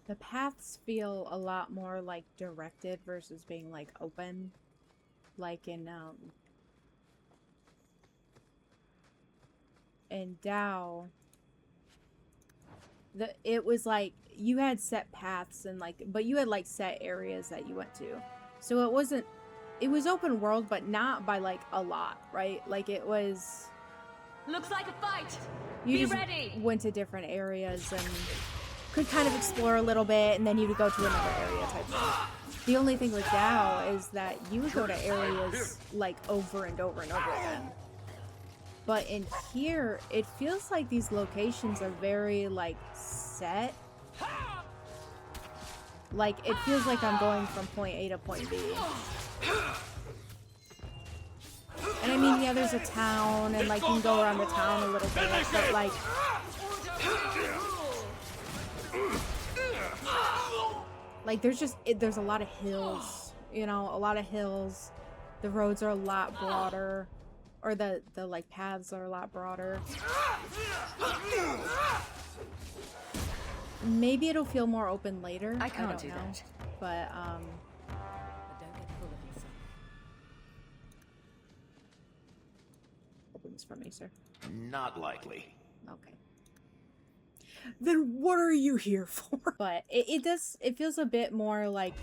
The paths feel a lot more like directed versus being like open. Like in Dao, it was like you had set paths and like, but you had like set areas that you went to. So it was open world, but not by like a lot, right? Like it was. Looks like a fight. You Be just ready. went to different areas and could kind of explore a little bit, and then you would go to another area type thing. The only thing with Dao is that you would go to areas like over and over and over again. But in here, it feels like these locations are very like set. Like it feels like I'm going from point A to point B. And I mean, yeah, there's a town, and like you can go around the town a little bit, but like there's a lot of hills, you know, a lot of hills. The roads are a lot broader, or the like paths are a lot broader. Maybe it'll feel more open later. I can't don't do know. that. But Don't get full of yourself. open this for me, sir. Not likely. Okay. Then what are you here for? But it feels a bit more like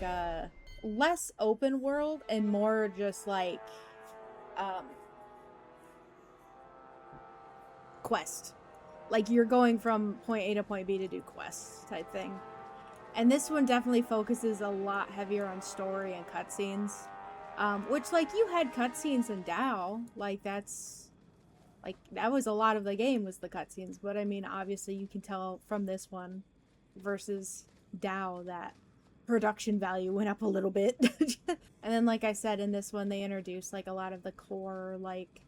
less open world and more just like quest. Like you're going from point A to point B to do quests type thing. And this one definitely focuses a lot heavier on story and cutscenes. Which like you had cutscenes in Dao, like that was a lot of the game was the cutscenes, but I mean obviously you can tell from this one versus Dao that production value went up a little bit. And then like I said, in this one they introduced like a lot of the core like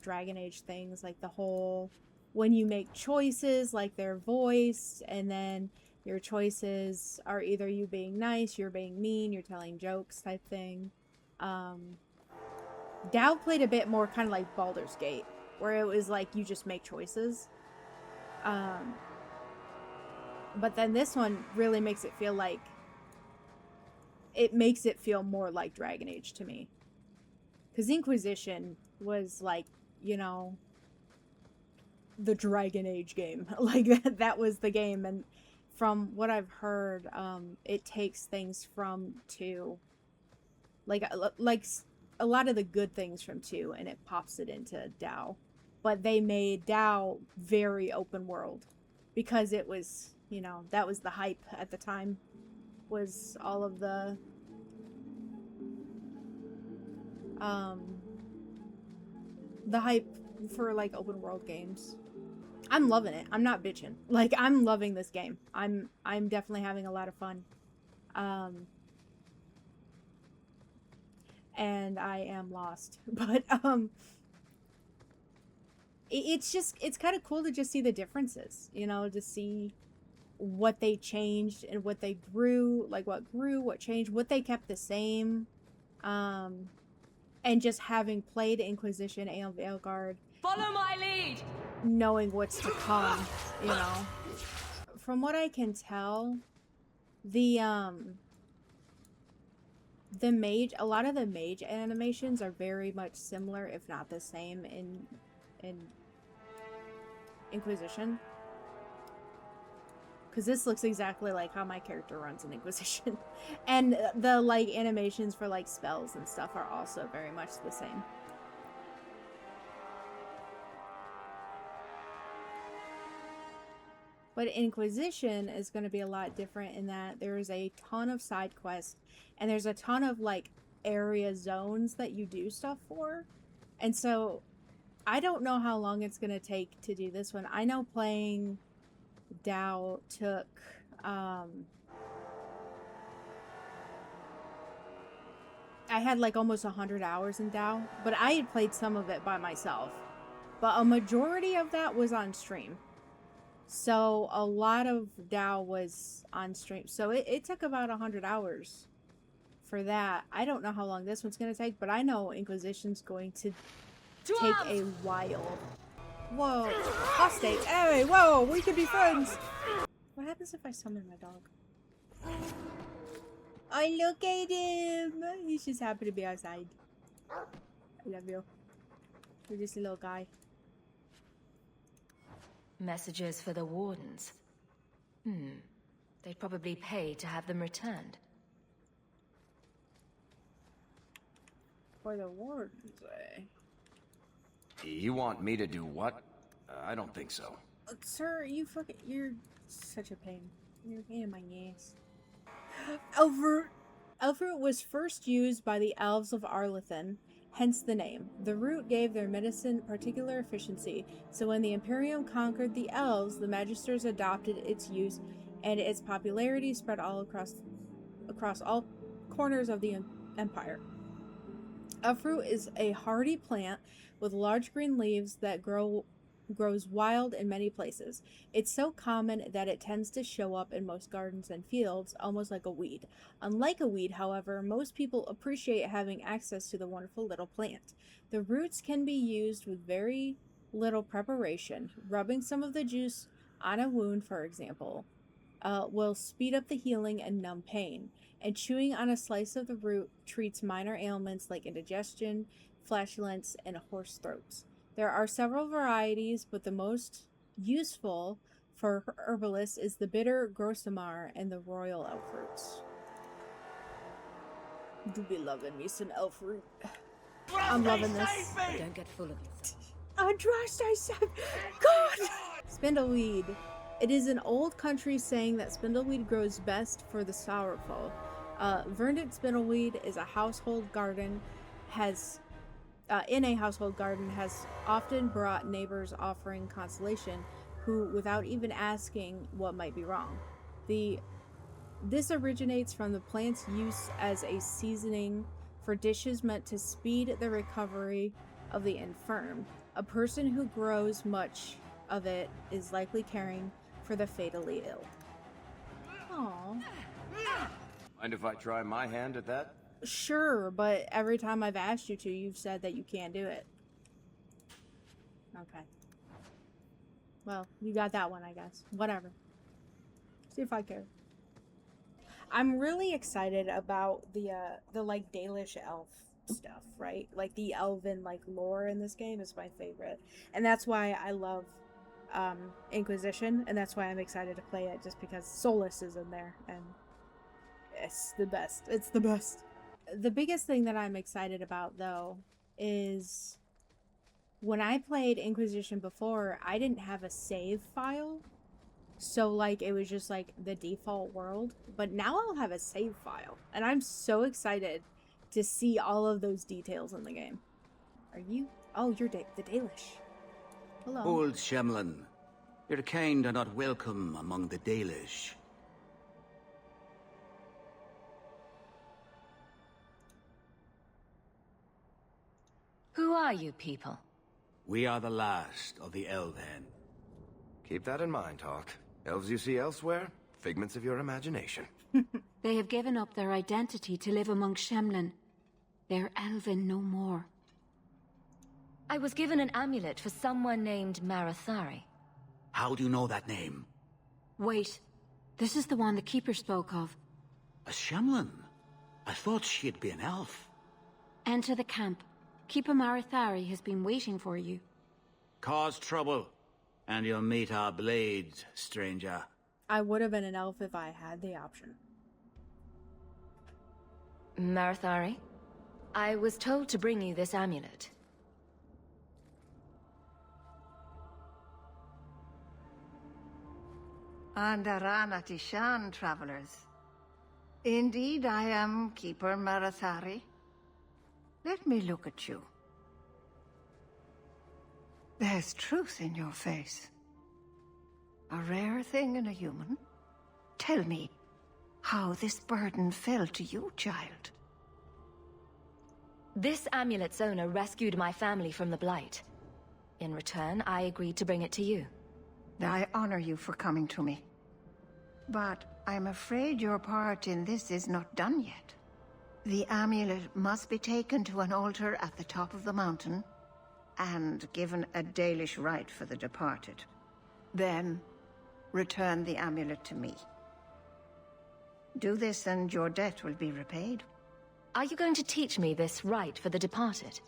Dragon Age things, like the whole when you make choices, like they're voiced, and then your choices are either you being nice, you're being mean, you're telling jokes type thing. Dao played a bit more kind of like Baldur's Gate, where it was like you just make choices. But then this one really makes it feel like more like Dragon Age to me. Because Inquisition was like, you know, the Dragon Age game. Like that was the game, and from what I've heard, it takes things from 2. Like a lot of the good things from 2, and it pops it into Dao. But they made Dao very open world because it was, you know, that was the hype at the time, was all of the hype for like open world games. I'm loving it. I'm not bitching. Like I'm loving this game. I'm definitely having a lot of fun. And I am lost. But it's kind of cool to just see the differences, you know, to see what they changed and what they grew, like what grew, what changed, what they kept the same. And just having played Inquisition and Veilguard, Follow my lead. knowing what's to come, you know. From what I can tell, a lot of the mage animations are very much similar, if not the same, in Inquisition. Because this looks exactly like how my character runs in Inquisition. And the like animations for like spells and stuff are also very much the same. But Inquisition is going to be a lot different in that there's a ton of side quests, and there's a ton of like area zones that you do stuff for. And so I don't know how long it's going to take to do this one. I know playing Dao took I had like almost 100 hours in Dao, but I had played some of it by myself. But a majority of that was on stream. So a lot of Dao was on stream. So it took about 100 hours for that. I don't know how long this one's going to take, but I know Inquisition's going to take a while. Whoa. Hostage. Hey, whoa, we could be friends. What happens if I summon my dog? Oh, look at him! He's just happy to be outside. I love you. You're just a little guy. Messages for the wardens. They'd probably pay to have them returned. For the wardens, eh? You want me to do what? I don't think so. Sir, you're such a pain. You're a pain in my ass. Elfroot was first used by the elves of Arlathan, hence the name. The root gave their medicine particular efficiency, so when the Imperium conquered the elves, the Magisters adopted its use, and its popularity spread all across all corners of the Empire. Elfroot is a hardy plant with large green leaves that grows wild in many places. It's so common that it tends to show up in most gardens and fields, almost like a weed. Unlike a weed, however, most people appreciate having access to the wonderful little plant. The roots can be used with very little preparation. Rubbing some of the juice on a wound, for example, will speed up the healing and numb pain. And chewing on a slice of the root treats minor ailments like indigestion, flatulence, and hoarse throats. There are several varieties, but the most useful for herbalists is the bitter Grossamar and the royal elf roots. Do be loving me some elf root. I'm loving this. Don't get full of yourself. Trust thyself. God! Spindleweed. It is an old country saying that spindleweed grows best for the sorrowful. Verdant spindleweed is a household garden, has often brought neighbors offering consolation, who, without even asking what might be wrong. This originates from the plant's use as a seasoning for dishes meant to speed the recovery of the infirm. A person who grows much of it is likely caring for the fatally ill. Aww. Mind if I try my hand at that? Sure, but every time I've asked you to, you've said that you can't do it. Okay. Well, you got that one, I guess. Whatever. See if I care. I'm really excited about the like Dalish elf stuff, right? Like the elven like lore in this game is my favorite, and that's why I love Inquisition, and that's why I'm excited to play it, just because Solus is in there, and it's the best. It's the best. The biggest thing that I'm excited about, though, is when I played Inquisition before, I didn't have a save file. So, like, it was just, like, the default world. But now I'll have a save file. And I'm so excited to see all of those details in the game. Are you? Oh, you're the Dalish. Hello. Old Shemlin, your kind are not welcome among the Dalish. Who are you people? We are the last of the Elven. Keep that in mind, Hawk. Elves you see elsewhere, figments of your imagination. They have given up their identity to live among Shemlin. They're Elven no more. I was given an amulet for someone named Marathari. How do you know that name? Wait, this is the one the Keeper spoke of. A Shemlin? I thought she'd be an elf. Enter the camp. Keeper Marathari has been waiting for you. Cause trouble, and you'll meet our blades, stranger. I would have been an elf if I had the option. Marathari? I was told to bring you this amulet. Andarana Tishan, travelers. Indeed, I am Keeper Marathari. Let me look at you. There's truth in your face. A rare thing in a human. Tell me how this burden fell to you, child. This amulet's owner rescued my family from the Blight. In return, I agreed to bring it to you. I honor you for coming to me. But I'm afraid your part in this is not done yet. The amulet must be taken to an altar at the top of the mountain, and given a Dalish rite for the departed. Then, return the amulet to me. Do this and your debt will be repaid. Are you going to teach me this rite for the departed?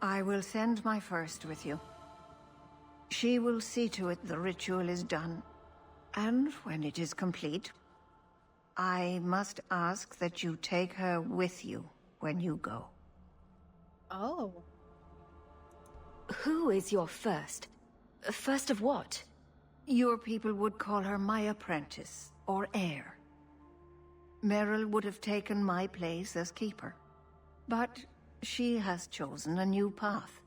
I will send my first with you. She will see to it the ritual is done. And when it is complete, I must ask that you take her with you when you go. Oh. Who is your first? First of what? Your people would call her my apprentice, or heir. Meryl would have taken my place as keeper. But she has chosen a new path.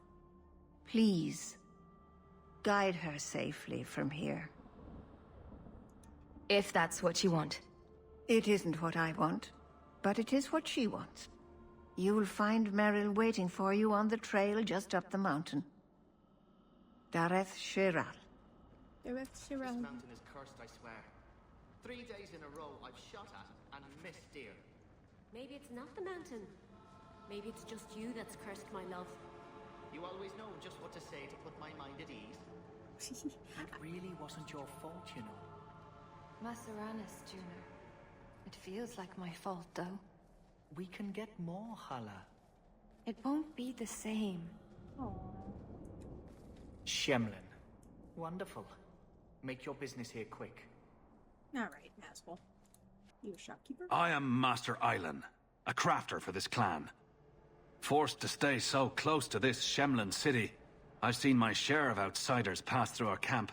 Please, guide her safely from here. If that's what you want. It isn't what I want, but it is what she wants. You'll find Meryl waiting for you on the trail just up the mountain. Dareth Shiral. Direct This Shiral. mountain is cursed, I swear. 3 days in a row I've shot at and missed deer. Maybe it's not the mountain. Maybe it's just you that's cursed, my love. You always know just what to say to put my mind at ease. It really wasn't your fault, you know. Masaranis, Juno. It feels like my fault, though. We can get more, Hala. It won't be the same. Oh. Shemlin. Wonderful. Make your business here quick. Alright, Nazgul. You a shopkeeper? I am Master Islan, a crafter for this clan. Forced to stay so close to this Shemlin city, I've seen my share of outsiders pass through our camp.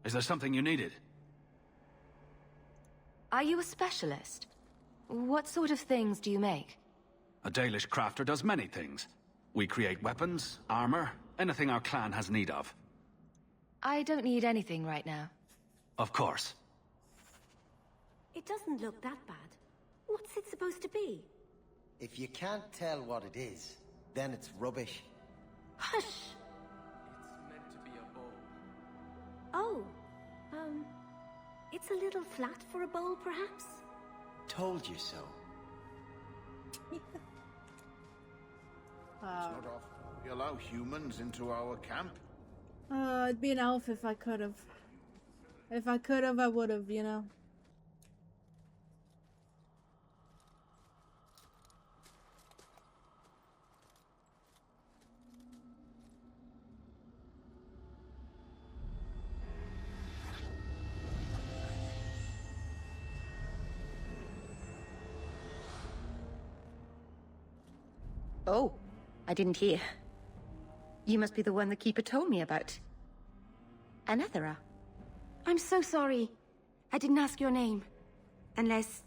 Is there something you needed? Are you a specialist? What sort of things do you make? A Dalish crafter does many things. We create weapons, armor, anything our clan has need of. I don't need anything right now. Of course. It doesn't look that bad. What's it supposed to be? If you can't tell what it is, then it's rubbish. Hush! It's meant to be a bow. Oh, it's a little flat for a bowl, perhaps? Told you so. Not often we allow humans into our camp. I'd be an elf if I could've. If I could've, I would've, you know? Oh, I didn't hear. You must be the one the Keeper told me about. Anethera. I'm so sorry. I didn't ask your name. Unless...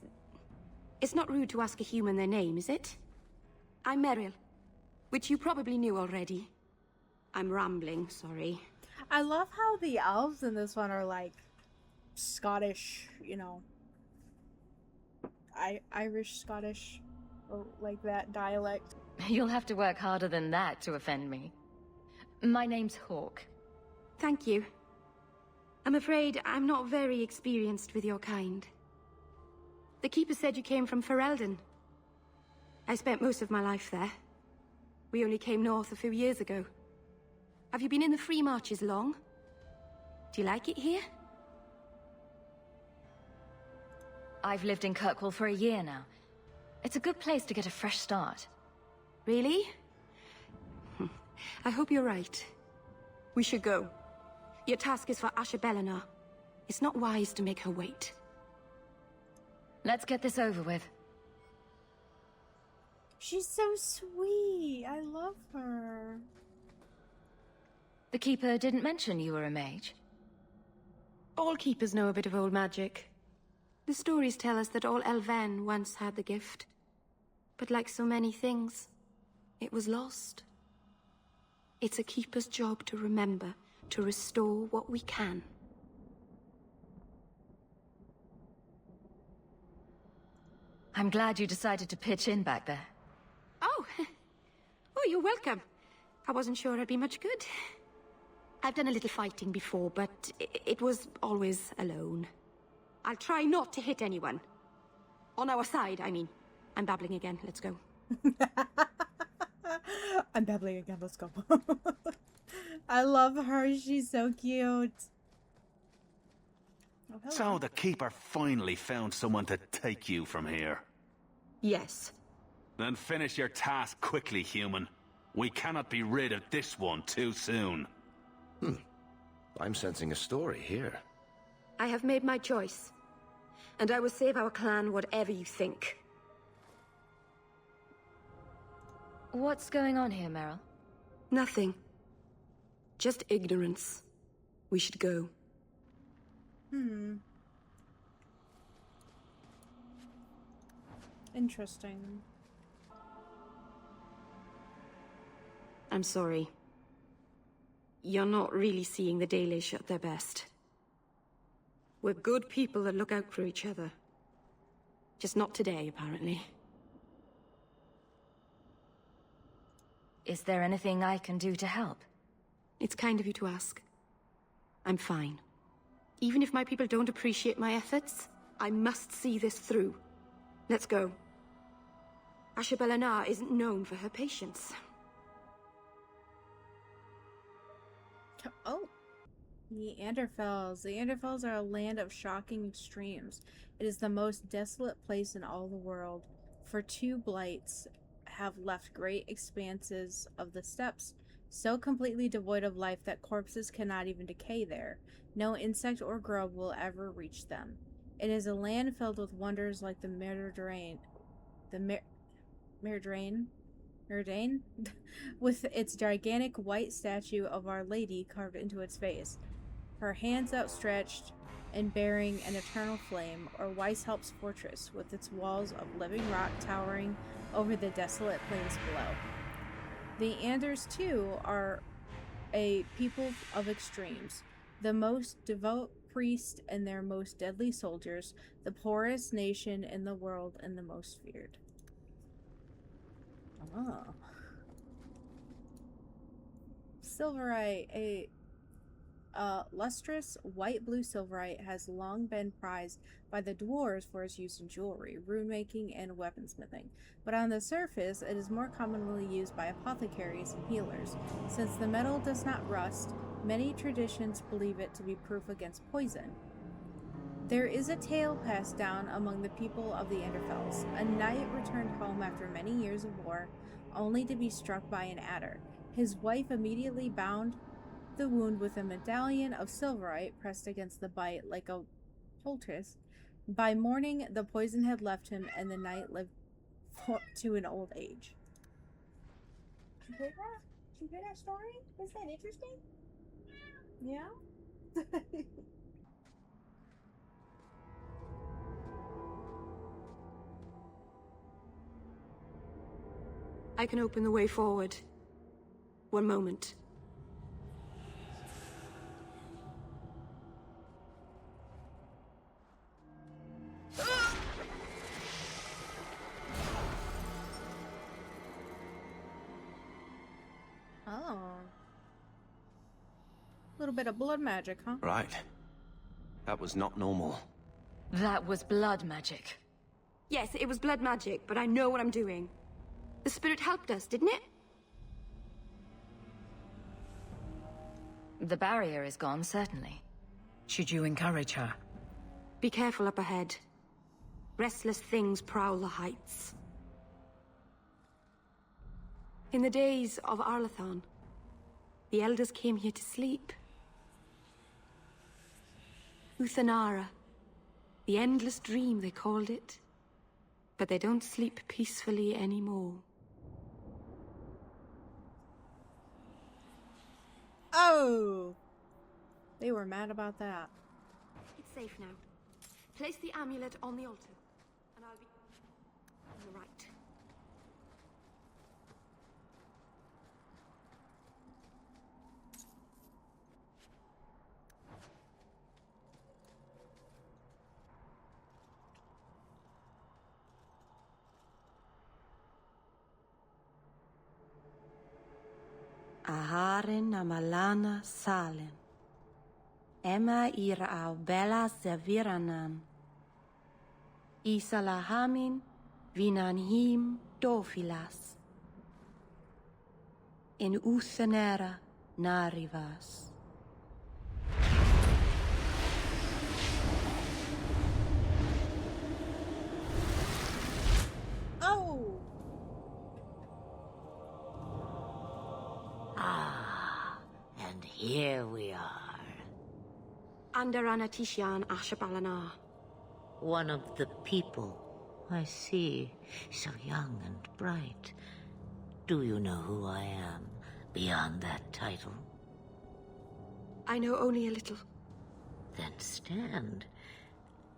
It's not rude to ask a human their name, is it? I'm Meryl, which you probably knew already. I'm rambling, sorry. I love how the elves in this one are like Scottish, you know, Irish Scottish, or like that dialect. You'll have to work harder than that to offend me. My name's Hawk. Thank you. I'm afraid I'm not very experienced with your kind. The Keeper said you came from Ferelden. I spent most of my life there. We only came north a few years ago. Have you been in the Free Marches long? Do you like it here? I've lived in Kirkwall for a year now. It's a good place to get a fresh start. Really? I hope you're right. We should go. Your task is for Asher Bellinar. It's not wise to make her wait. Let's get this over with. She's so sweet. I love her. The Keeper didn't mention you were a mage. All Keepers know a bit of old magic. The stories tell us that all Elven once had the gift. But like so many things, it was lost. It's a Keeper's job to remember, to restore what we can. I'm glad you decided to pitch in back there. Oh! Oh, you're welcome. I wasn't sure I'd be much good. I've done a little fighting before, but it was always alone. I'll try not to hit anyone. On our side, I mean. I'm babbling again. Let's go. I'm babbling again. Let's go. I love her. She's so cute. Oh, hello. So the Keeper finally found someone to take you from here. Yes. Then finish your task quickly, human. We cannot be rid of this one too soon. I'm sensing a story here. I have made my choice. And I will save our clan whatever you think. What's going on here, Meryl? Nothing. Just ignorance. We should go. Interesting. I'm sorry. You're not really seeing the Dalish at their best. We're good people that look out for each other. Just not today, apparently. Is there anything I can do to help? It's kind of you to ask. I'm fine. Even if my people don't appreciate my efforts, I must see this through. Let's go. Ashabelanar isn't known for her patience. Oh. Neanderthals. The Neanderthals are a land of shocking extremes. It is the most desolate place in all the world, for 2 blights have left great expanses of the steppes, so completely devoid of life that corpses cannot even decay there. No insect or grub will ever reach them. It is a land filled with wonders like the Meridrain, with its gigantic white statue of Our Lady carved into its face, her hands outstretched and bearing an eternal flame, or Weishelp's fortress with its walls of living rock towering over the desolate plains below. The Anders, too, are a people of extremes, the most devout priests and their most deadly soldiers, the poorest nation in the world and the most feared. Oh. Silverite, a lustrous white-blue silverite, has long been prized by the dwarves for its use in jewelry, rune-making, and weaponsmithing, but on the surface it is more commonly used by apothecaries and healers. Since the metal does not rust, many traditions believe it to be proof against poison. There is a tale passed down among the people of the Enderfels. A knight returned home after many years of war, only to be struck by an adder. His wife immediately bound the wound with a medallion of silverite pressed against the bite like a poultice. By morning, the poison had left him, and the knight lived to an old age. Did you hear that? Did you hear that story? Is that interesting? Yeah? I can open the way forward. One moment. Oh. A little bit of blood magic, huh? Right. That was not normal. That was blood magic. Yes, it was blood magic, but I know what I'm doing. The spirit helped us, didn't it? The barrier is gone, certainly. Should you encourage her? Be careful up ahead. Restless things prowl the heights. In the days of Arlathon, the elders came here to sleep. Uthanara. The endless dream, they called it. But they don't sleep peacefully anymore. Oh! They were mad about that. It's safe now. Place the amulet on the altar, and I'll be on the right. Aharen amalana salen. Emma ira au bella seviranan. Isalahamin vinanhim dofilas. In uthanera narivas. here we are. Andarana Tishan Ashabalana. One of the people. I see. So young and bright. Do you know who I am, beyond that title? I know only a little. Then stand.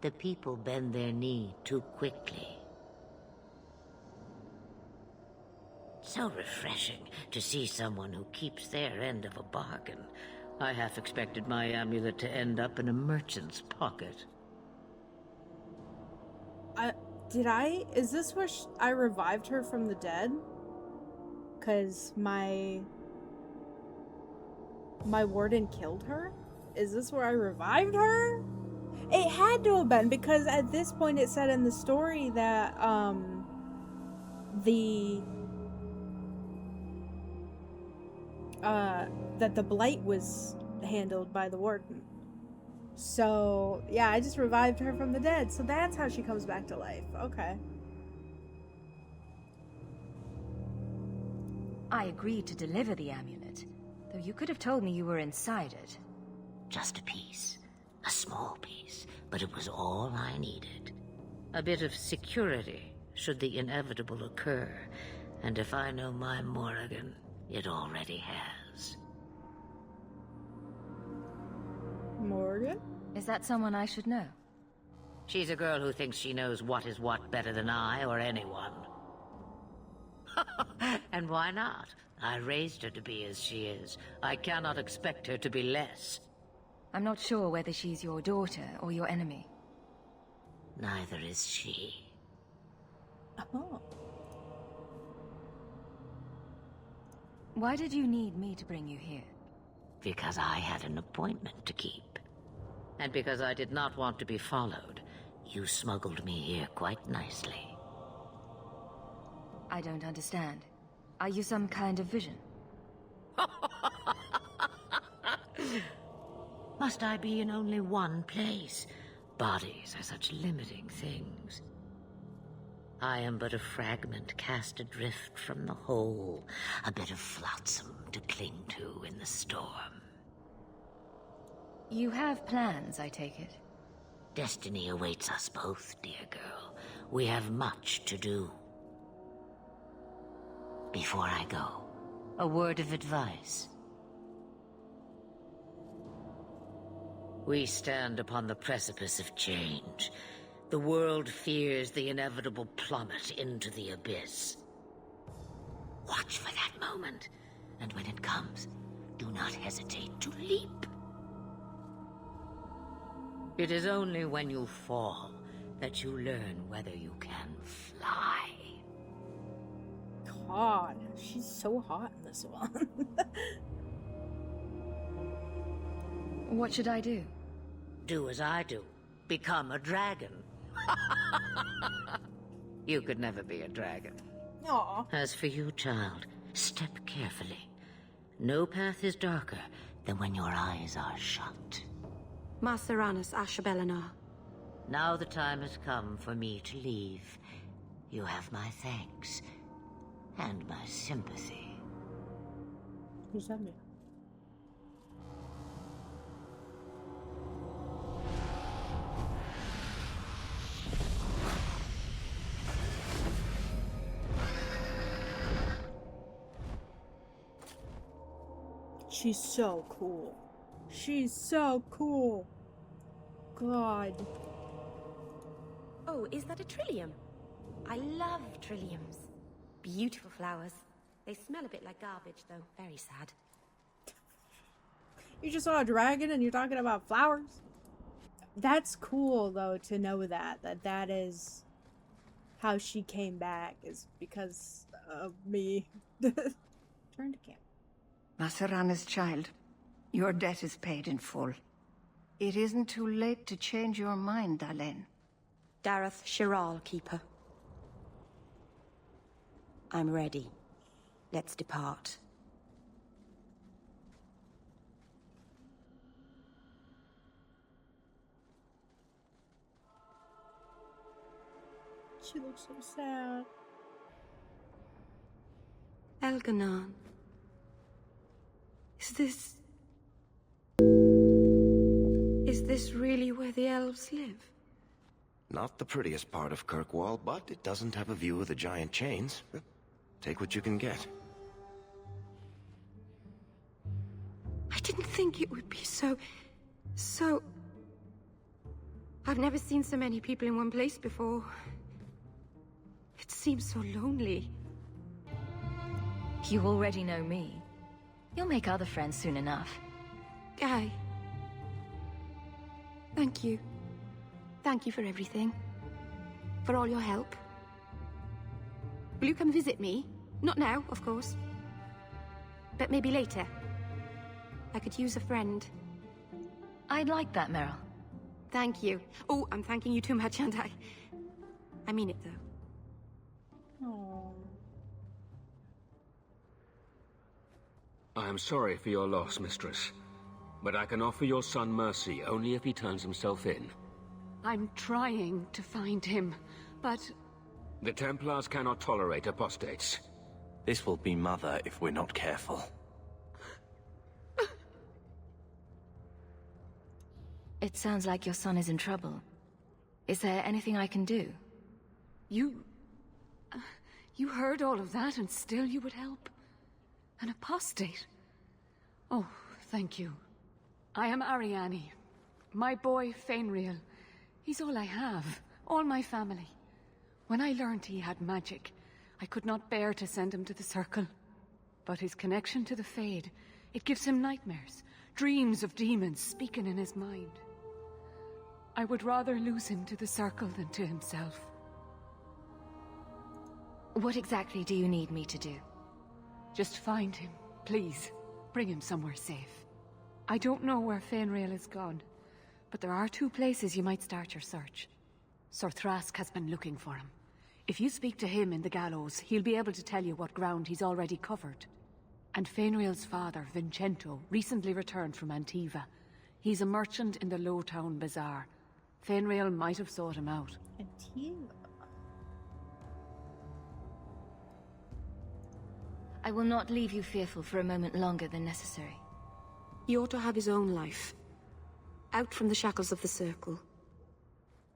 The people bend their knee too quickly. So refreshing to see someone who keeps their end of a bargain. I half expected my amulet to end up in a merchant's pocket. Is this where I revived her from the dead? Because my warden killed her? Is this where I revived her? It had to have been, because at this point it said in the story that, that the blight was handled by the warden. So, yeah, I just revived her from the dead. So that's how she comes back to life. Okay. I agreed to deliver the amulet, though you could have told me you were inside it. Just a piece. A small piece, but it was all I needed. A bit of security, should the inevitable occur. And if I know my Morrigan, it already has. Morgan? Is that someone I should know? She's a girl who thinks she knows what is what better than I or anyone. And why not? I raised her to be as she is. I cannot expect her to be less. I'm not sure whether she's your daughter or your enemy. Neither is she. Oh. Why did you need me to bring you here? Because I had an appointment to keep. And because I did not want to be followed, you smuggled me here quite nicely. I don't understand. Are you some kind of vision? Must I be in only one place? Bodies are such limiting things. I am but a fragment cast adrift from the whole, a bit of flotsam to cling to in the storm. You have plans, I take it? Destiny awaits us both, dear girl. We have much to do. Before I go, a word of advice. We stand upon the precipice of change. The world fears the inevitable plummet into the abyss. Watch for that moment, and when it comes, do not hesitate to leap. It is only when you fall that you learn whether you can fly. God, she's so hot in this one. What should I do? Do as I do. Become a dragon. You could never be a dragon. Aw. As for you, child, step carefully. No path is darker than when your eyes are shut. Masaranas Ashabelana. Now the time has come for me to leave. You have my thanks and my sympathy. What does that mean? She's so cool. She's so cool. God. Oh, is that a trillium? I love trilliums. Beautiful flowers. They smell a bit like garbage, though. Very sad. You just saw a dragon and you're talking about flowers? That's cool, though, to know that is how she came back, is because of me. Turn to camp. Masarana's child, your debt is paid in full. It isn't too late to change your mind, Dalen. Dareth Shiral, Keeper. I'm ready. Let's depart. She looks so sad. Elganon. Is this this really where the elves live? Not the prettiest part of Kirkwall, but it doesn't have a view of the giant chains. Take what you can get. I didn't think it would be so... I've never seen so many people in one place before. It seems so lonely. You already know me. You'll make other friends soon enough. Guy. Thank you. Thank you for everything. For all your help. Will you come visit me? Not now, of course. But maybe later. I could use a friend. I'd like that, Meryl. Thank you. Oh, I'm thanking you too much, aren't I? I mean it, though. Oh. I am sorry for your loss, mistress. But I can offer your son mercy only if he turns himself in. I'm trying to find him, but... The Templars cannot tolerate apostates. This will be Mother if we're not careful. It sounds like your son is in trouble. Is there anything I can do? You heard all of that and still you would help? An apostate? Oh, thank you. I am Ariane. My boy, Fainriel. He's all I have. All my family. When I learned he had magic, I could not bear to send him to the Circle. But his connection to the Fade, it gives him nightmares. Dreams of demons speaking in his mind. I would rather lose him to the Circle than to himself. What exactly do you need me to do? Just find him, please. Bring him somewhere safe. I don't know where Fainriel is gone, but there are 2 places you might start your search. Sir Thrask has been looking for him. If you speak to him in the gallows, he'll be able to tell you what ground he's already covered. And Fainriel's father, Vincento, recently returned from Antiva. He's a merchant in the Lowtown Bazaar. Fainriel might have sought him out. Antiva? I will not leave you fearful for a moment longer than necessary. He ought to have his own life. Out from the shackles of the Circle.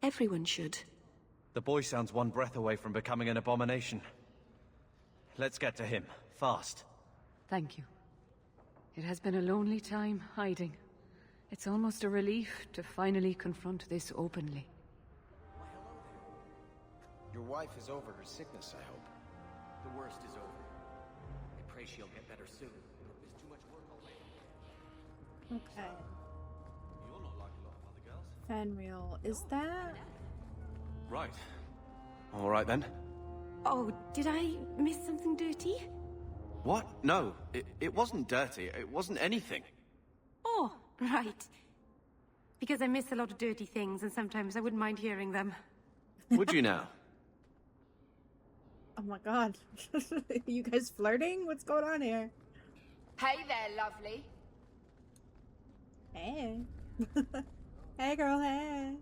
Everyone should. The boy sounds one breath away from becoming an abomination. Let's get to him, fast. Thank you. It has been a lonely time hiding. It's almost a relief to finally confront this openly. Your wife is over her sickness, I hope. The worst is over. I pray she'll get better soon. There's too much work already. Okay. Fenriel, is that... Right. All right then. Oh, did I miss something dirty? What? No, it wasn't dirty. It wasn't anything. Oh, right. Because I miss a lot of dirty things, and sometimes I wouldn't mind hearing them. Would you now? Oh my god. You guys flirting? What's going on here? Hey there, lovely. Hey. Hey girl, hey.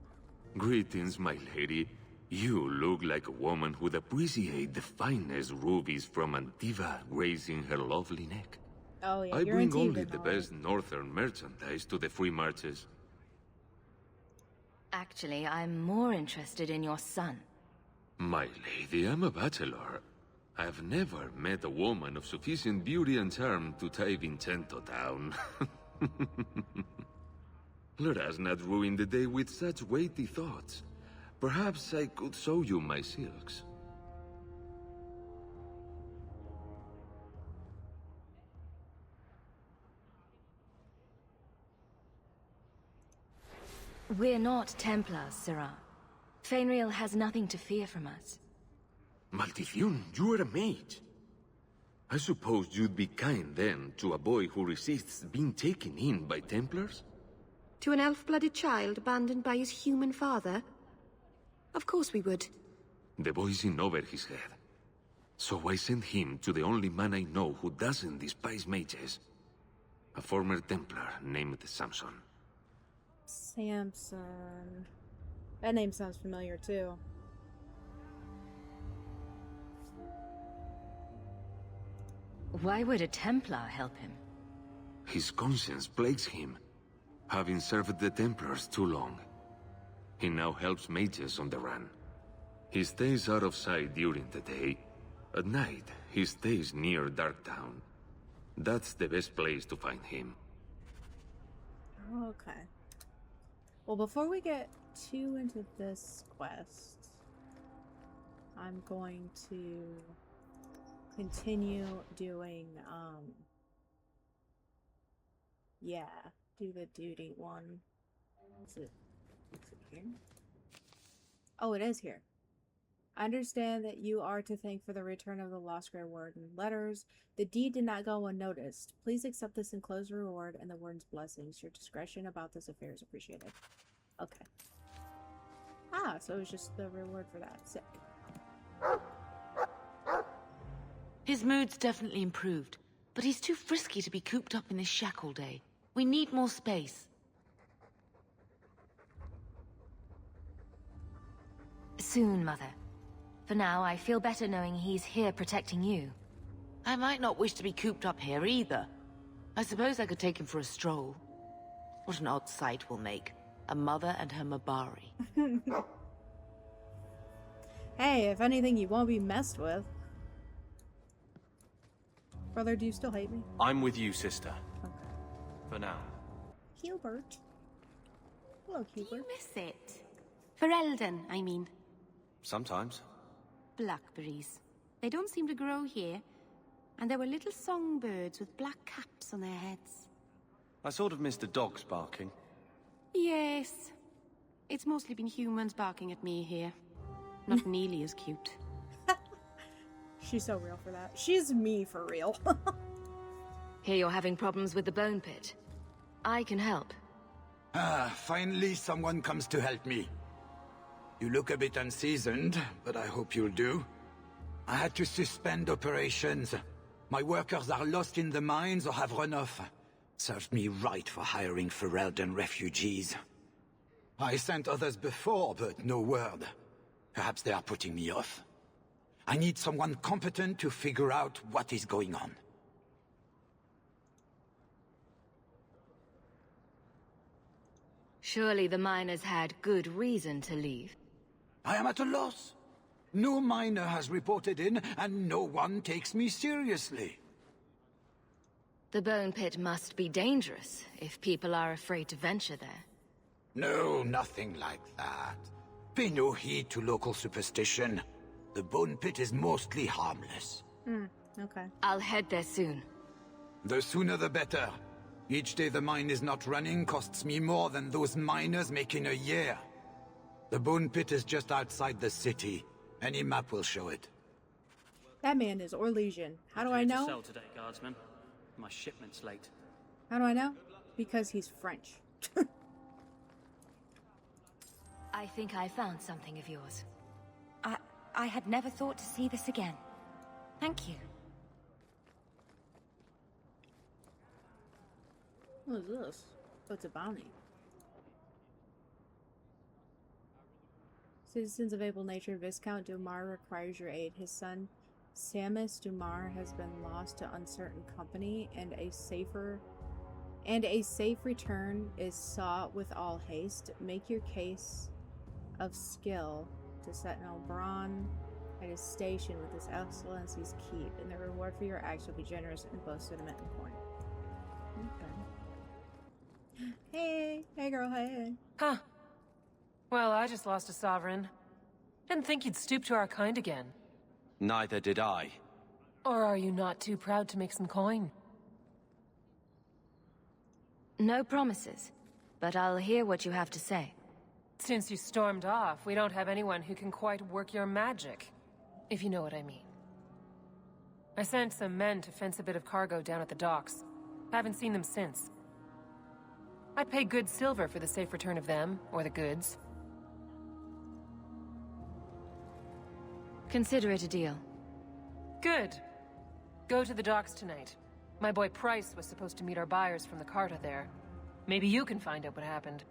Greetings, my lady. You look like a woman who'd appreciate the finest rubies from Antiva grazing her lovely neck. Oh yeah, I you're bring Antiva, only the right? best northern merchandise to the free marches. Actually, I'm more interested in your son. My lady, I'm a bachelor. I've never met a woman of sufficient beauty and charm to tie Vincento down. Let us not ruin the day with such weighty thoughts. Perhaps I could show you my silks. We're not Templars, Sirrah. Fainriel has nothing to fear from us. Maldición, you are a mage. I suppose you'd be kind then to a boy who resists being taken in by Templars? To an elf-blooded child abandoned by his human father? Of course we would. The boy's in over his head. So I sent him to the only man I know who doesn't despise mages. A former Templar named Samson. Samson. That name sounds familiar too. Why would a Templar help him? His conscience plagues him. having served the Templars too long. He now helps mages on the run. He stays out of sight during the day. At night, he stays near Darktown. That's the best place to find him. Okay. Well, before we get too into this quest, I'm going to continue doing, yeah, do the duty one. Is it here? Oh, it is here. I understand that you are to thank for the return of the Lost Grey Warden letters. The deed did not go unnoticed. Please accept this enclosed reward and the Warden's blessings. Your discretion about this affair is appreciated. Okay. Ah, so it was just the reward for that. Sick. His mood's definitely improved, but he's too frisky to be cooped up in this shack all day. We need more space. Soon, Mother. For now, I feel better knowing he's here protecting you. I might not wish to be cooped up here either. I suppose I could take him for a stroll. What an odd sight we'll make. A mother and her Mabari. Hey, if anything, you won't be messed with. Brother, do you still hate me? I'm with you, sister. Okay. For now. Hubert. Hello, Hubert. Do you miss it? Ferelden, I mean. Sometimes. Blackberries. They don't seem to grow here. And there were little songbirds with black caps on their heads. I sort of missed the dogs barking. Yes. It's mostly been humans barking at me here. Not nearly as cute. She's so real for that. She's me for real. Hear you're having problems with the bone pit. I can help. Ah, finally someone comes to help me. You look a bit unseasoned, but I hope you'll do. I had to suspend operations. My workers are lost in the mines or have run off. Served me right for hiring Ferelden refugees. I sent others before, but no word. Perhaps they are putting me off. I need someone competent to figure out what is going on. Surely the miners had good reason to leave. I am at a loss. No miner has reported in, and no one takes me seriously. The bone pit must be dangerous if people are afraid to venture there. No, nothing like that. Pay no heed to local superstition. The bone pit is mostly harmless. Okay. I'll head there soon. The sooner the better. Each day the mine is not running costs me more than those miners make in a year. The bone pit is just outside the city. Any map will show it. That man is Orlesian. How do I To know? sell today, guardsman. My shipment's late. How do I know? Because he's French. I think I found something of yours. I had never thought to see this again. Thank you. What is this? Oh, it's a bounty. Citizens of able nature, Viscount Dumar requires your aid. His son, Samus Dumar, has been lost to uncertain company, and a safe return is sought with all haste. Make your case of skill to Sentinel Braun at his station with His Excellency's keep, and the reward for your acts will be generous in both sentiment and coin. Okay. Hey girl, hey. Huh. Well, I just lost a sovereign. Didn't think you'd stoop to our kind again. Neither did I. Or are you not too proud to make some coin? No promises, but I'll hear what you have to say. Since you stormed off, we don't have anyone who can quite work your magic, if you know what I mean. I sent some men to fence a bit of cargo down at the docks. Haven't seen them since. I'd pay good silver for the safe return of them, or the goods. Consider it a deal. Good. Go to the docks tonight. My boy Price was supposed to meet our buyers from the Carta there. Maybe you can find out what happened.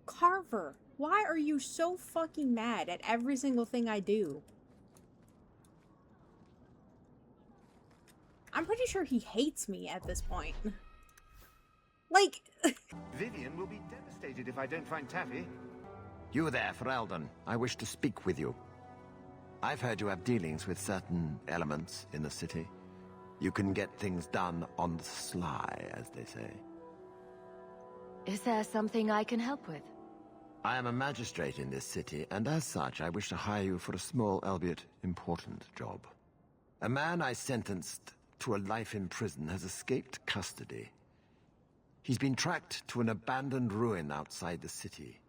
Carver, why are you so fucking mad at every single thing I do? I'm pretty sure he hates me at this point. Like... Vivian will be devastated if I don't find Taffy. You there, Ferelden. I wish to speak with you. I've heard you have dealings with certain elements in the city. You can get things done on the sly, as they say. Is there something I can help with? I am a magistrate in this city, and as such, I wish to hire you for a small, albeit important, job. A man I sentenced to a life in prison has escaped custody. He's been tracked to an abandoned ruin outside the city.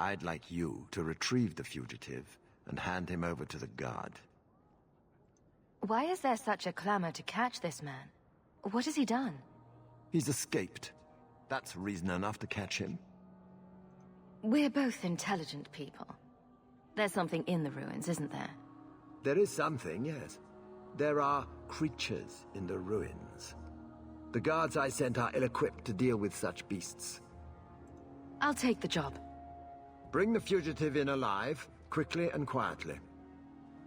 I'd like you to retrieve the fugitive and hand him over to the guard. Why is there such a clamor to catch this man? What has he done? He's escaped. That's reason enough to catch him. We're both intelligent people. There's something in the ruins, isn't there? There is something, yes. There are creatures in the ruins. The guards I sent are ill-equipped to deal with such beasts. I'll take the job. Bring the fugitive in alive, quickly and quietly.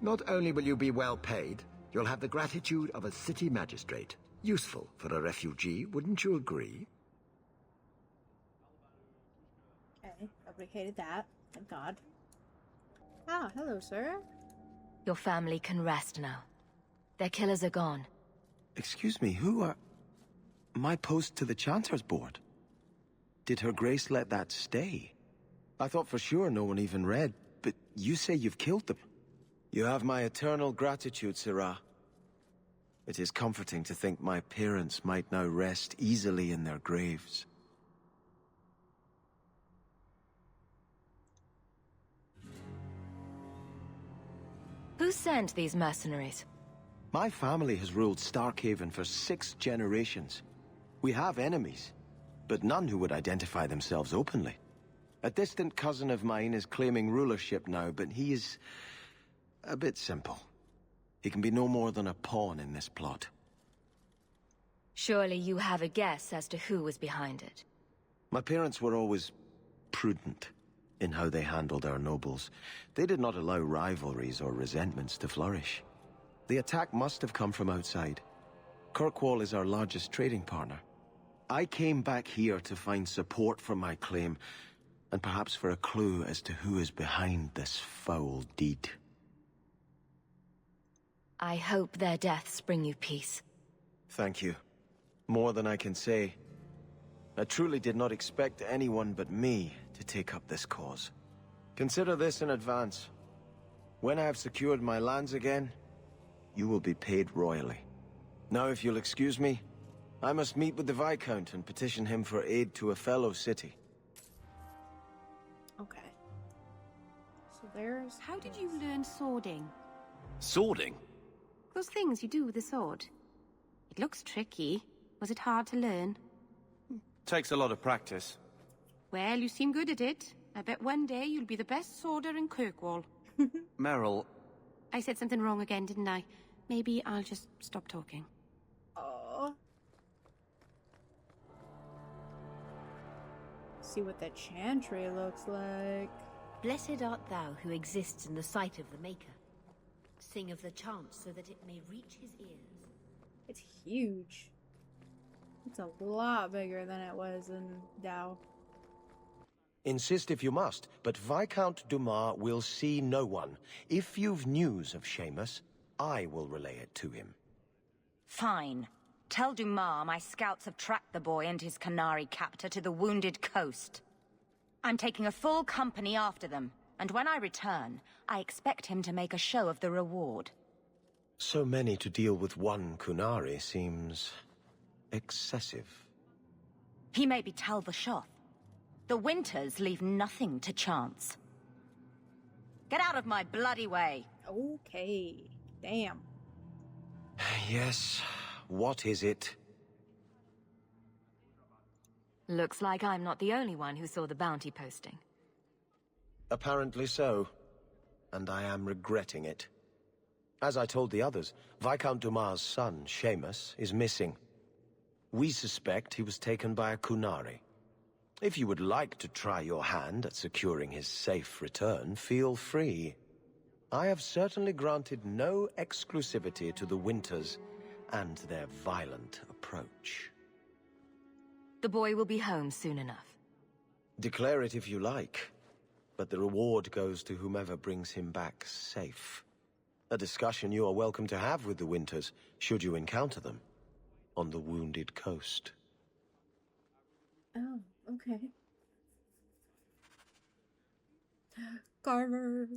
Not only will you be well paid, you'll have the gratitude of a city magistrate. Useful for a refugee, wouldn't you agree? Okay, fabricated that. Thank God. Ah, hello, sir. Your family can rest now. Their killers are gone. Excuse me, who are... My post to the Chancellor's Board? Did Her Grace let that stay? I thought for sure no one even read, but you say you've killed them. You have my eternal gratitude, Sirrah. It is comforting to think my parents might now rest easily in their graves. Who sent these mercenaries? My family has ruled Starkhaven for 6 generations. We have enemies, but none who would identify themselves openly. A distant cousin of mine is claiming rulership now, but he is a bit simple. He can be no more than a pawn in this plot. Surely you have a guess as to who was behind it. My parents were always prudent in how they handled our nobles. They did not allow rivalries or resentments to flourish. The attack must have come from outside. Kirkwall is our largest trading partner. I came back here to find support for my claim, and perhaps for a clue as to who is behind this foul deed. I hope their deaths bring you peace. Thank you. More than I can say. I truly did not expect anyone but me to take up this cause. Consider this in advance. When I have secured my lands again, you will be paid royally. Now, if you'll excuse me, I must meet with the Viscount and petition him for aid to a fellow city. Okay. So there's... How did you learn swording? Swording? Those things you do with the sword. It looks tricky. Was it hard to learn? Takes a lot of practice. Well, you seem good at it. I bet one day you'll be the best sworder in Kirkwall. Meryl... I said something wrong again, didn't I? Maybe I'll just stop talking. Oh. See what that chantry looks like. Blessed art thou who exists in the sight of the Maker. Sing of the chant so that it may reach his ears. It's huge. It's a lot bigger than it was in Dao. Insist if you must, but Viscount Dumas will see no one. If you've news of Seamus, I will relay it to him. Fine. Tell Dumas my scouts have tracked the boy and his Canary captor to the Wounded Coast. I'm taking a full company after them, and when I return, I expect him to make a show of the reward. So many to deal with one Kunari seems... excessive. He may be Tal the Shoth. The Winters leave nothing to chance. Get out of my bloody way! Okay. Damn. Yes. What is it? Looks like I'm not the only one who saw the bounty posting. Apparently so. And I am regretting it. As I told the others, Viscount Dumas' son, Seamus, is missing. We suspect he was taken by a Kunari. If you would like to try your hand at securing his safe return, feel free. I have certainly granted no exclusivity to the Winters and their violent approach. The boy will be home soon enough. Declare it if you like, but the reward goes to whomever brings him back safe. A discussion you are welcome to have with the Winters, should you encounter them, on the Wounded Coast. Oh, okay. Carver,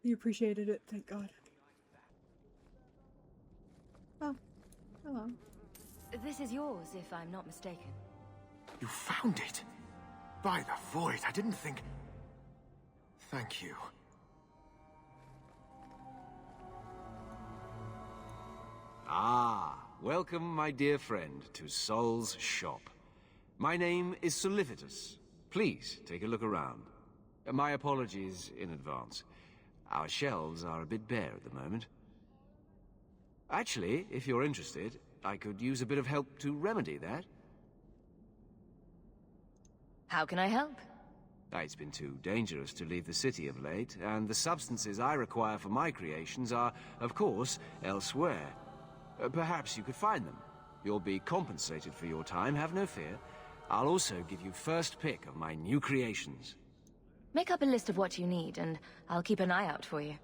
you appreciated it, thank God. Oh, hello. This is yours, if I'm not mistaken. You found it? By the void, I didn't think... Thank you. Ah, welcome, my dear friend, to Sol's shop. My name is Solivitus. Please, take a look around. My apologies in advance. Our shelves are a bit bare at the moment. Actually, if you're interested, I could use a bit of help to remedy that. How can I help? It's been too dangerous to leave the city of late, and the substances I require for my creations are, of course, elsewhere. Perhaps you could find them. You'll be compensated for your time, have no fear. I'll also give you first pick of my new creations. Make up a list of what you need, and I'll keep an eye out for you.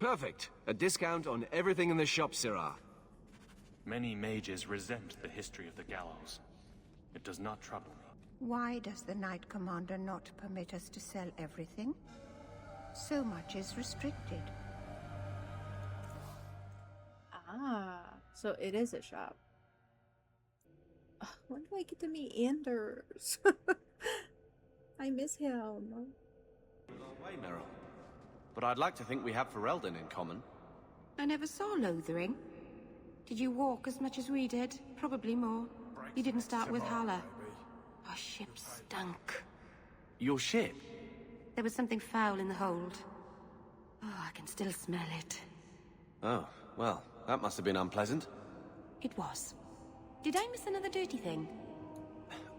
Perfect. A discount on everything in the shop, Sirrah. Many mages resent the history of the gallows. It does not trouble me. Why does the Knight Commander not permit us to sell everything? So much is restricted. Ah, so it is a shop. When do I get to meet Anders? I miss him. Long way, Meryl. But I'd like to think we have Ferelden in common. I never saw Lothering. Did you walk as much as we did? Probably more. You didn't start with Hala. Our ship stunk. Your ship? There was something foul in the hold. Oh, I can still smell it. Oh, well, that must have been unpleasant. It was. Did I miss another dirty thing?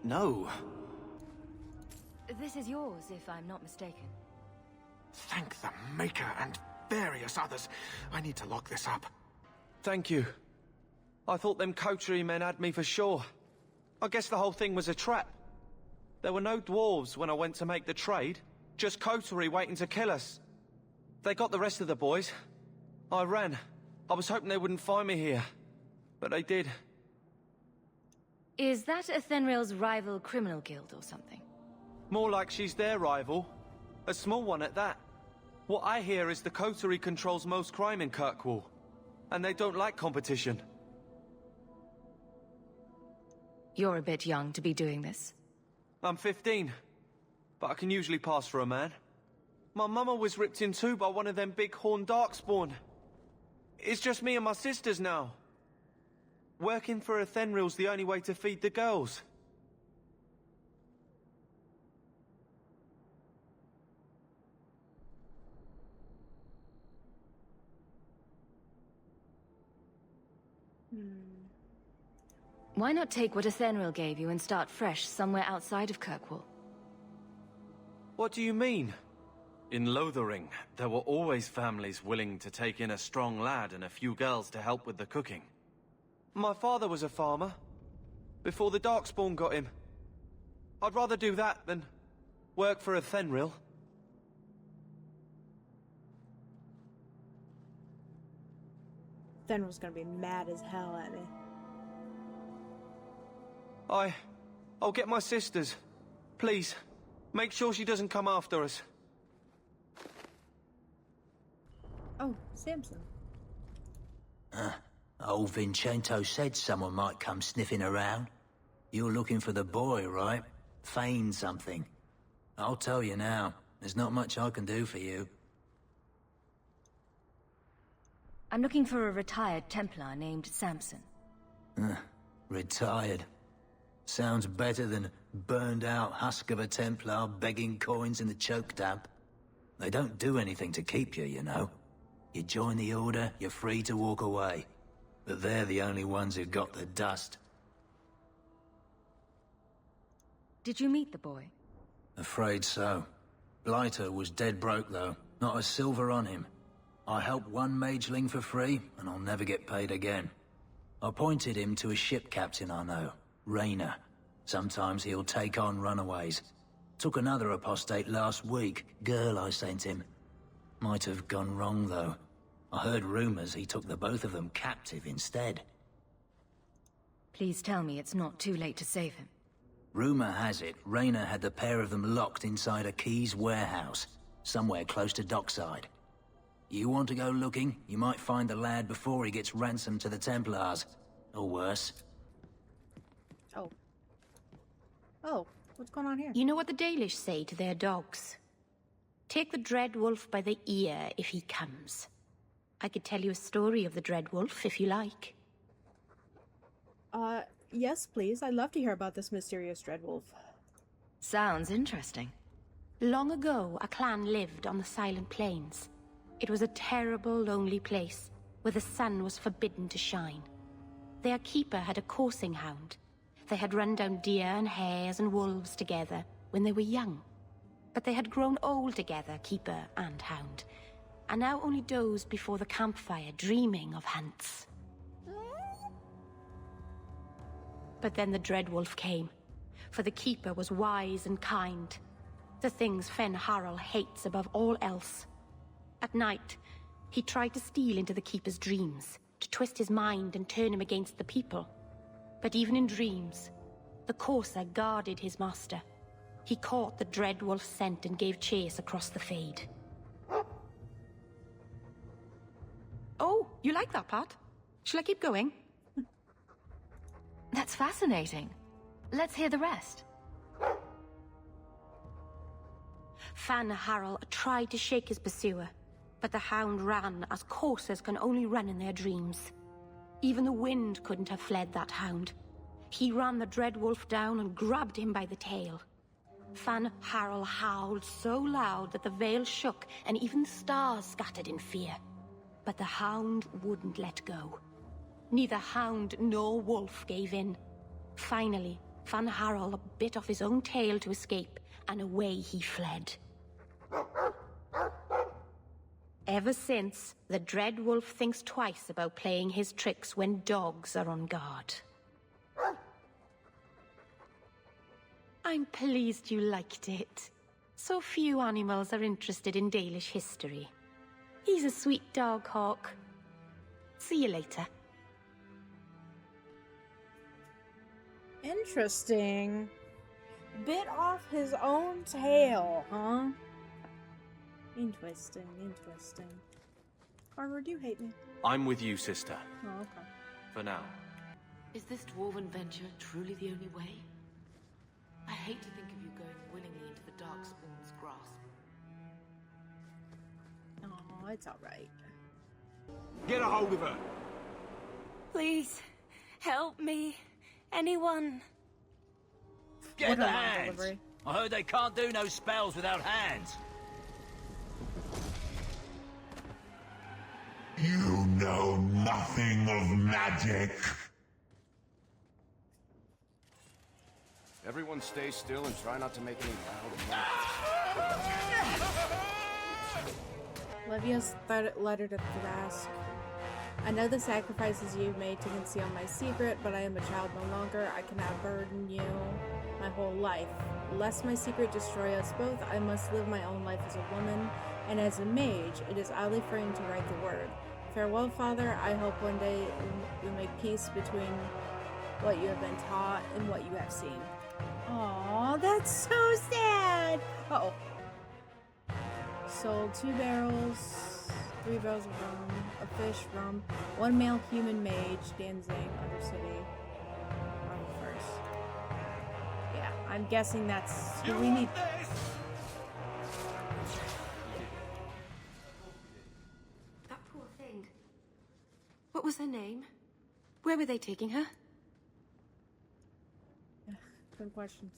No. This is yours, if I'm not mistaken. Thank the Maker and various others. I need to lock this up. Thank you. I thought them coterie men had me for sure. I guess the whole thing was a trap. There were no dwarves when I went to make the trade. Just coterie waiting to kill us. They got the rest of the boys. I ran. I was hoping they wouldn't find me here. But they did. Is that Athenril's rival criminal guild or something? More like she's their rival. A small one at that. What I hear is the coterie controls most crime in Kirkwall. And they don't like competition. You're a bit young to be doing this. I'm 15. But I can usually pass for a man. My mama was ripped in two by one of them big horned darkspawn. It's just me and my sisters now. Working for Athenril's the only way to feed the girls. Why not take what Athenril gave you and start fresh somewhere outside of Kirkwall? What do you mean? In Lothering, there were always families willing to take in a strong lad and a few girls to help with the cooking. My father was a farmer, before the Darkspawn got him. I'd rather do that than work for Athenril. Athenril's gonna be mad as hell at me. I'll get my sisters. Please, make sure she doesn't come after us. Oh, Samson. Old Vincento said someone might come sniffing around. You're looking for the boy, right? Feign something. I'll tell you now, there's not much I can do for you. I'm looking for a retired Templar named Samson. Retired. Sounds better than burned-out husk of a Templar begging coins in the choke damp. They don't do anything to keep you, you know. You join the Order, you're free to walk away. But they're the only ones who got the dust. Did you meet the boy? Afraid so. Blighter was dead broke, though. Not a silver on him. I helped one mageling for free, and I'll never get paid again. I pointed him to a ship captain I know, Rayner. Sometimes he'll take on runaways. Took another apostate last week. Girl I sent him. Might have gone wrong, though. I heard rumors he took the both of them captive instead. Please tell me it's not too late to save him. Rumor has it, Rayna had the pair of them locked inside a Keys warehouse, somewhere close to dockside. You want to go looking? You might find the lad before he gets ransomed to the Templars. Or worse. Oh. Oh, what's going on here? You know what the Dalish say to their dogs? Take the Dread Wolf by the ear if he comes. I could tell you a story of the Dread Wolf if you like. Yes, please. I'd love to hear about this mysterious Dreadwolf. Sounds interesting. Long ago, a clan lived on the Silent Plains. It was a terrible, lonely place, where the sun was forbidden to shine. Their keeper had a coursing hound. They had run down deer and hares and wolves together when they were young. But they had grown old together, keeper and hound, and now only dozed before the campfire, dreaming of hunts. But then the Dreadwolf came, for the keeper was wise and kind. The things Fen Harel hates above all else. At night, he tried to steal into the keeper's dreams, to twist his mind and turn him against the people. But even in dreams, the courser guarded his master. He caught the Dreadwolf's scent and gave chase across the Fade. Oh, you like that part? Shall I keep going? That's fascinating. Let's hear the rest. Fan Harel tried to shake his pursuer, but the hound ran as coursers can only run in their dreams. Even the wind couldn't have fled that hound. He ran the Dreadwolf down and grabbed him by the tail. Fan Harel howled so loud that the veil shook and even the stars scattered in fear. But the hound wouldn't let go. Neither hound nor wolf gave in. Finally, Fan Harel bit off his own tail to escape, and away he fled. Ever since, the Dreadwolf thinks twice about playing his tricks when dogs are on guard. I'm pleased you liked it. So few animals are interested in Dalish history. He's a sweet dog, Hawk. See you later. Interesting. Bit off his own tail, huh? Interesting, interesting. Carver, do you hate me? I'm with you, sister. Oh, okay. For now. Is this dwarven venture truly the only way? I hate to think of you going willingly into the Darkspawn's grasp. Oh, it's alright. Get a hold of her! Please, help me. Anyone. Get the hands! I heard they can't do no spells without hands. You know nothing of magic. Everyone stay still and try not to make any loud noises. Livia's letter to Thrask. I know the sacrifices you've made to conceal my secret, but I am a child no longer. I cannot burden you my whole life. Lest my secret destroy us both, I must live my own life as a woman, and as a mage, it is idly framed to write the word. Farewell, Father. I hope one day you make peace between what you have been taught and what you have seen. Aww, that's so sad! Uh-oh. Sold 2 barrels, 3 barrels of rum, a fish, rum, 1 male human mage, Danzig, Undercity, rum first. Yeah, I'm guessing that's who we need. That poor thing. What was her name? Where were they taking her? Good questions.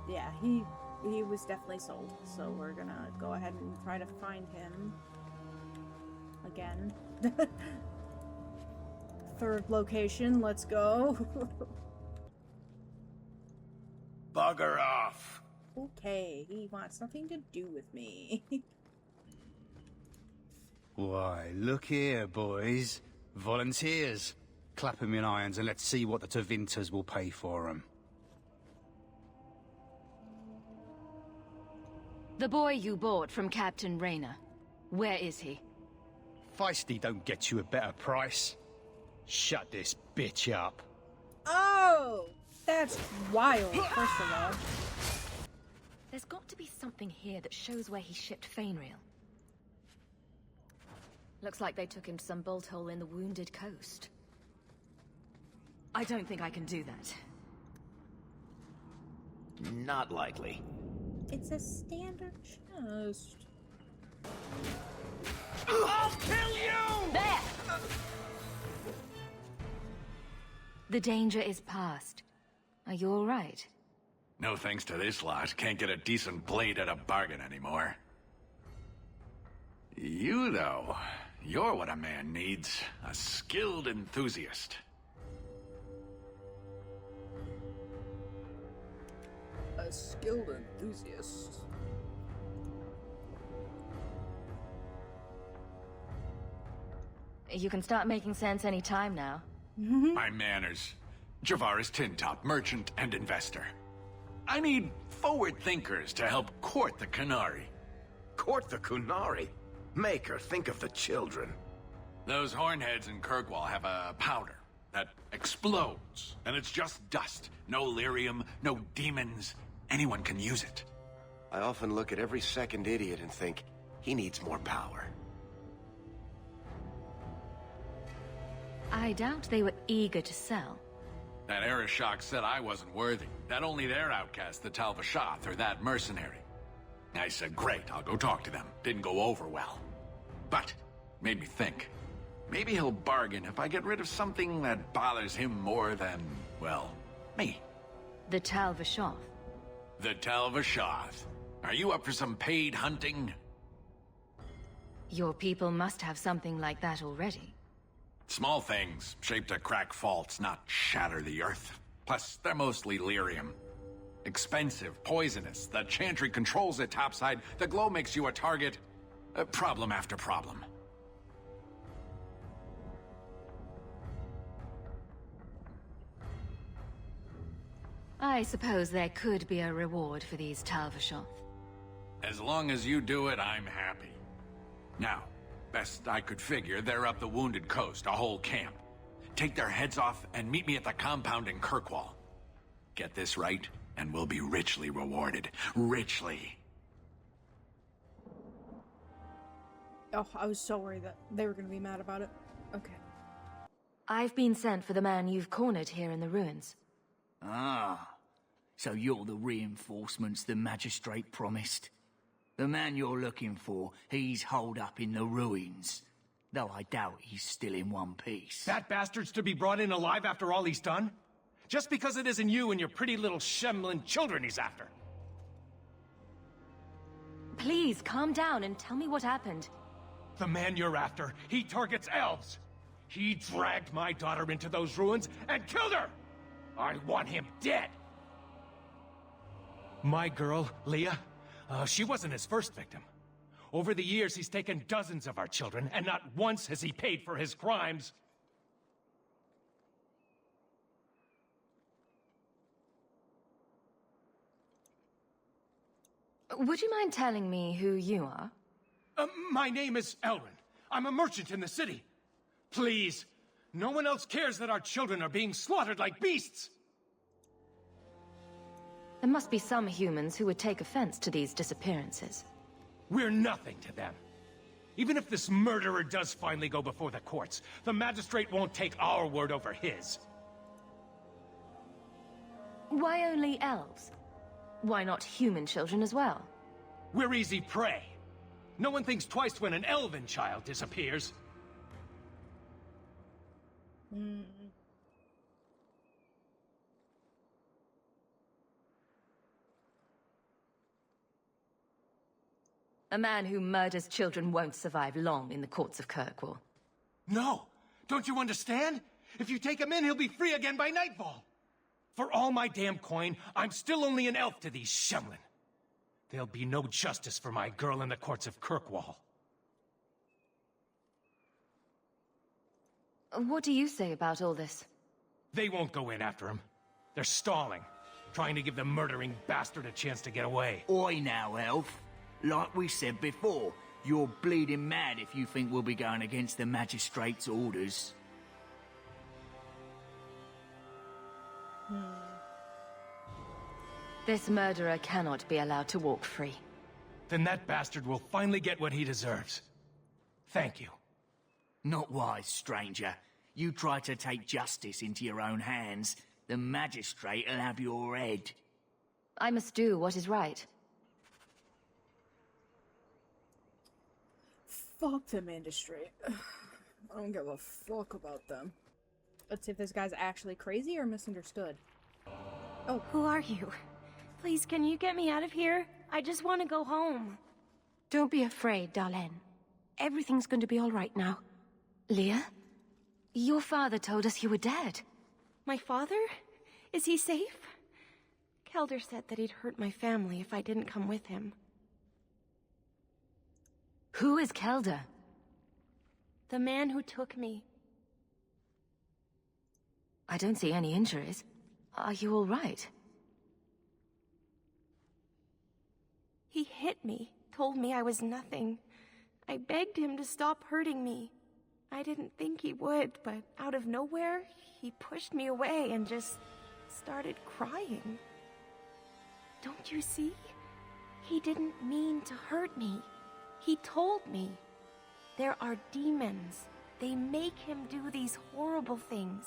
Yeah, he was definitely sold, so we're gonna go ahead and try to find him again. 3rd location, let's go. Bugger off. Okay, he wants nothing to do with me. Why, look here, boys. Volunteers. Clap 'em in irons and let's see what the Tevinters will pay for 'em. The boy you bought from Captain Rayner. Where is he? Feisty don't get you a better price. Shut this bitch up. Oh, that's wild, first of all. There's got to be something here that shows where he shipped Fainrail. Looks like they took him to some bolt hole in the Wounded Coast. I don't think I can do that. Not likely. It's a standard chest. I'll kill you! There! The danger is past. Are you all right? No thanks to this lot. Can't get a decent blade at a bargain anymore. You, though, you're what a man needs. A skilled enthusiast. A skilled enthusiast. You can start making sense any time now. My manners. Javaris Tintop, merchant and investor. I need forward thinkers to help court the Qunari. Court the Qunari? Maker, think of the children. Those hornheads in Kirkwall have a powder that explodes, and it's just dust. No lyrium, no demons. Anyone can use it. I often look at every second idiot and think, he needs more power. I doubt they were eager to sell. That Arishok said I wasn't worthy. That only their outcast, the Talvashath, or that mercenary. I said, great, I'll go talk to them. Didn't go over well. But, made me think. Maybe he'll bargain if I get rid of something that bothers him more than, well, me. The Talvashath. The Talvashath. Are you up for some paid hunting? Your people must have something like that already. Small things, shaped to crack faults, not shatter the earth. Plus, they're mostly lyrium. Expensive, poisonous. The Chantry controls it topside. The glow makes you a target. Problem after problem. I suppose there could be a reward for these Talvashath. As long as you do it, I'm happy. Now, best I could figure, they're up the Wounded Coast, a whole camp. Take their heads off and meet me at the compound in Kirkwall. Get this right, and we'll be richly rewarded. Richly. Oh, I was so worried that they were going to be mad about it. Okay. I've been sent for the man you've cornered here in the ruins. Ah, so you're the reinforcements the magistrate promised. The man you're looking for, he's holed up in the ruins. Though I doubt he's still in one piece. That bastard's to be brought in alive after all he's done? Just because it isn't you and your pretty little Shemlin children he's after. Please, calm down and tell me what happened. The man you're after, he targets elves. He dragged my daughter into those ruins and killed her! I want him dead! My girl, Leah, she wasn't his first victim. Over the years, he's taken dozens of our children, and not once has he paid for his crimes. Would you mind telling me who you are? My name is Elrin. I'm a merchant in the city. Please, no one else cares that our children are being slaughtered like beasts! There must be some humans who would take offense to these disappearances. We're nothing to them. Even if this murderer does finally go before the courts, the magistrate won't take our word over his. Why only elves? Why not human children as well? We're easy prey. No one thinks twice when an elven child disappears. A man who murders children won't survive long in the courts of Kirkwall. No! Don't you understand? If you take him in, he'll be free again by nightfall. For all my damn coin, I'm still only an elf to these Shemlin. There'll be no justice for my girl in the courts of Kirkwall. What do you say about all this? They won't go in after him. They're stalling, trying to give the murdering bastard a chance to get away. Oi now, Elf. Like we said before, you're bleeding mad if you think we'll be going against the Magistrate's orders. This murderer cannot be allowed to walk free. Then that bastard will finally get what he deserves. Thank you. Not wise, stranger. You try to take justice into your own hands, the Magistrate'll have your head. I must do what is right. Fuck them industry. I don't give a fuck about them. Let's see if this guy's actually crazy or misunderstood. Oh. Who are you? Please, can you get me out of here? I just want to go home. Don't be afraid, Dalish. Everything's going to be all right now. Leah? Your father told us you were dead. My father? Is he safe? Kelder said that he'd hurt my family if I didn't come with him. Who is Kelder? The man who took me. I don't see any injuries. Are you all right? He hit me, told me I was nothing. I begged him to stop hurting me. I didn't think he would, but out of nowhere, he pushed me away and just started crying. Don't you see? He didn't mean to hurt me. He told me. There are demons. They make him do these horrible things.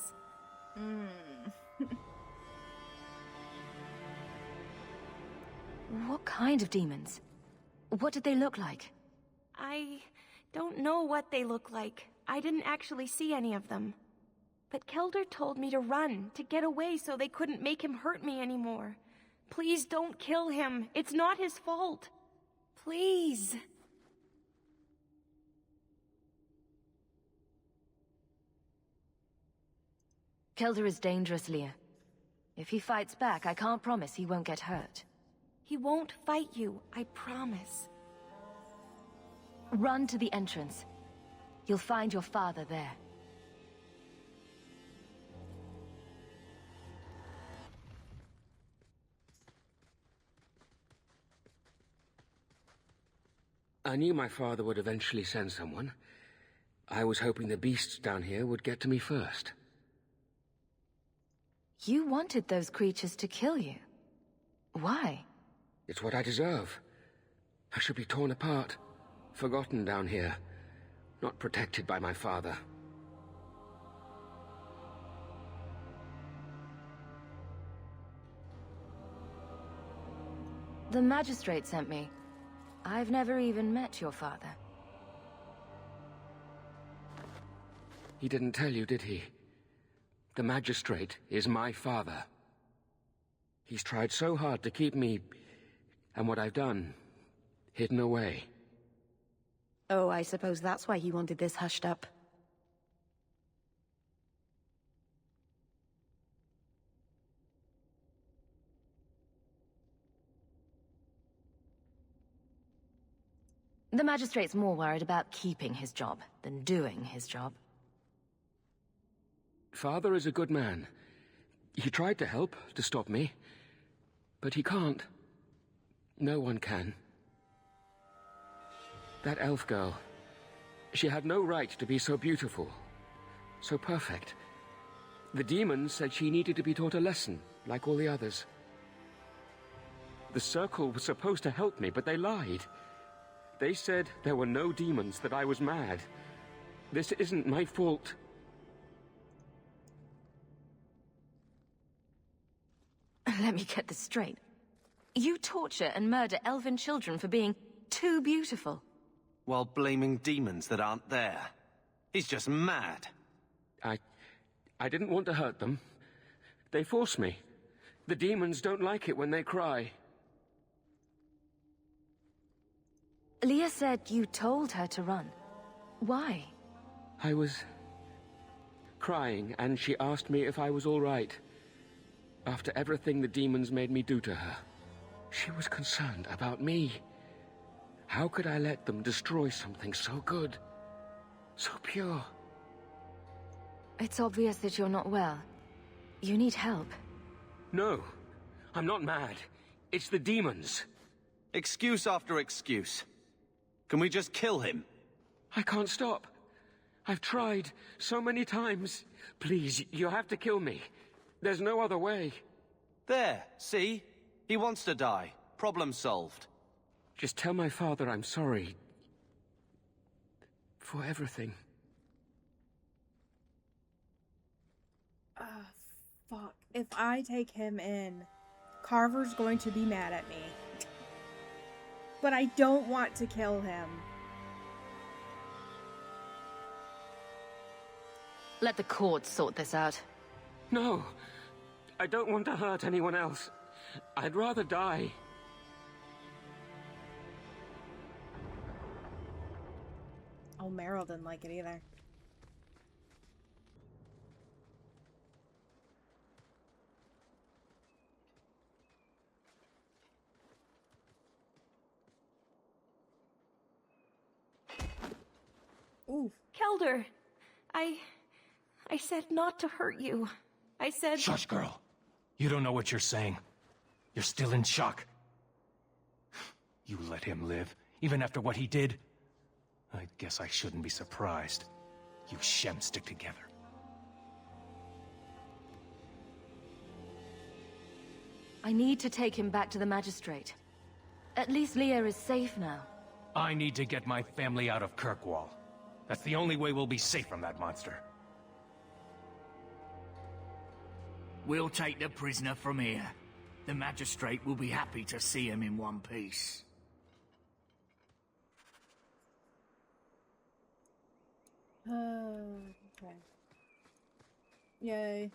What kind of demons? What did they look like? I don't know what they look like. I didn't actually see any of them. But Kelder told me to run, to get away so they couldn't make him hurt me anymore. Please don't kill him. It's not his fault. Please. Kelder is dangerous, Leah. If he fights back, I can't promise he won't get hurt. He won't fight you, I promise. Run to the entrance. You'll find your father there. I knew my father would eventually send someone. I was hoping the beasts down here would get to me first. You wanted those creatures to kill you. Why? It's what I deserve. I should be torn apart, forgotten down here, not protected by my father. The magistrate sent me. I've never even met your father. He didn't tell you, did he? The magistrate is my father. He's tried so hard to keep me, and what I've done, hidden away. Oh, I suppose that's why he wanted this hushed up. The magistrate's more worried about keeping his job than doing his job. Father is a good man. He tried to help, to stop me. But he can't. No one can. That elf girl, she had no right to be so beautiful, so perfect. The demons said she needed to be taught a lesson, like all the others. The Circle was supposed to help me, but they lied. They said there were no demons, that I was mad. This isn't my fault. Let me get this straight. You torture and murder elven children for being too beautiful. While blaming demons that aren't there. He's just mad. I didn't want to hurt them. They forced me. The demons don't like it when they cry. Leah said you told her to run. Why? I was crying, and she asked me if I was all right. After everything the demons made me do to her, she was concerned about me. How could I let them destroy something so good, so pure? It's obvious that you're not well. You need help. No, I'm not mad. It's the demons. Excuse after excuse. Can we just kill him? I can't stop. I've tried so many times. Please, you have to kill me. There's no other way. There, see? He wants to die. Problem solved. Just tell my father I'm sorry. For everything. Fuck. If I take him in, Carver's going to be mad at me. But I don't want to kill him. Let the court sort this out. No. I don't want to hurt anyone else. I'd rather die. Oh, Meryl didn't like it either. Ooh. Kelder, I said not to hurt you. I said... Shush, girl. You don't know what you're saying. You're still in shock. You let him live, even after what he did? I guess I shouldn't be surprised. You Shem stick together. I need to take him back to the magistrate. At least Leah is safe now. I need to get my family out of Kirkwall. That's the only way we'll be safe from that monster. We'll take the prisoner from here. The magistrate will be happy to see him in one piece. Okay. Yay.